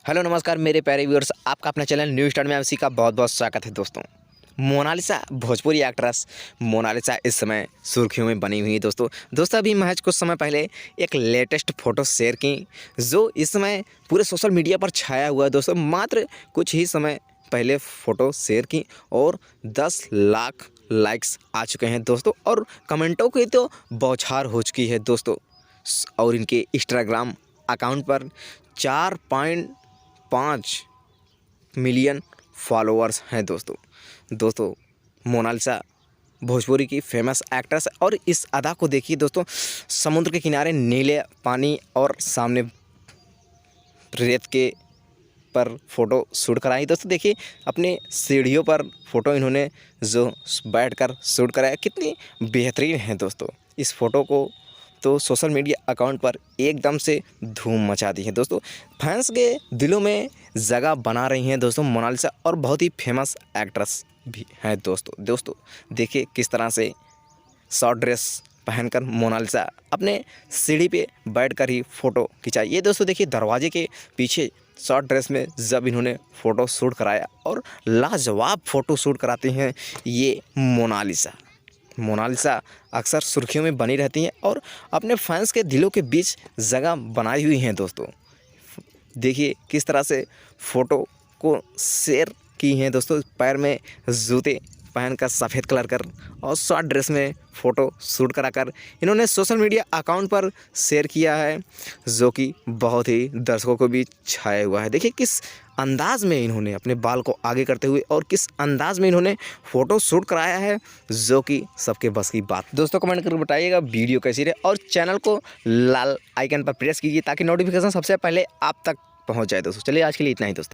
Hello नमस्कार मेरे प्यारे व्यूअर्स, आपका अपना चैनल न्यू स्टार में आपसी का बहुत बहुत स्वागत है। दोस्तों, मोनालिसा भोजपुरी एक्ट्रेस मोनालिसा इस समय सुर्खियों में बनी हुई है। दोस्तों अभी महज कुछ समय पहले एक लेटेस्ट फ़ोटो शेयर की जो इस समय पूरे सोशल मीडिया पर छाया हुआ है। दोस्तों मात्र कुछ ही समय पहले फ़ोटो शेयर की और 10 लाख लाइक्स आ चुके हैं दोस्तों, और कमेंटों की तो बौछार हो चुकी है दोस्तों। और इनके इंस्टाग्राम अकाउंट पर 4.5 मिलियन फॉलोअर्स हैं दोस्तों मोनालिसा भोजपुरी की फेमस एक्ट्रेस है। और इस अदा को देखिए दोस्तों, समुद्र के किनारे नीले पानी और सामने रेत के पर फ़ोटो शूट कराई। दोस्तों देखिए, अपने सीढ़ियों पर फ़ोटो इन्होंने जो बैठकर शूट कराया, कितनी बेहतरीन है दोस्तों। इस फ़ोटो को तो सोशल मीडिया अकाउंट पर एकदम से धूम मचा दी है दोस्तों। फैंस के दिलों में जगह बना रही हैं दोस्तों मोनालिसा, और बहुत ही फेमस एक्ट्रेस भी है दोस्तों देखिए किस तरह से शॉर्ट ड्रेस पहनकर मोनालिसा अपने सीढ़ी पे बैठकर ही फ़ोटो खिंचाई। ये दोस्तों देखिए, दरवाजे के पीछे शॉर्ट ड्रेस में जब इन्होंने फ़ोटो शूट कराया, और लाजवाब फ़ोटो शूट कराते हैं ये मोनालिसा अक्सर सुर्खियों में बनी रहती हैं और अपने फैंस के दिलों के बीच जगह बनाई हुई हैं दोस्तों। देखिए किस तरह से फ़ोटो को शेयर की हैं दोस्तों, पैर में जूते पहनकर सफ़ेद कलर कर और शॉर्ट ड्रेस में फ़ोटो शूट कराकर इन्होंने सोशल मीडिया अकाउंट पर शेयर किया है, जो कि बहुत ही दर्शकों को भी छाया हुआ है। देखिए किस अंदाज़ में इन्होंने अपने बाल को आगे करते हुए और किस अंदाज़ में इन्होंने फ़ोटो शूट कराया है, जो कि सबके बस की बात। दोस्तों कमेंट करके बताइएगा वीडियो कैसी रहे, और चैनल को लाल आइकन पर प्रेस कीजिए ताकि नोटिफिकेशन सबसे पहले आप तक पहुँच जाए। दोस्तों चलिए आज के लिए इतना ही दोस्तों।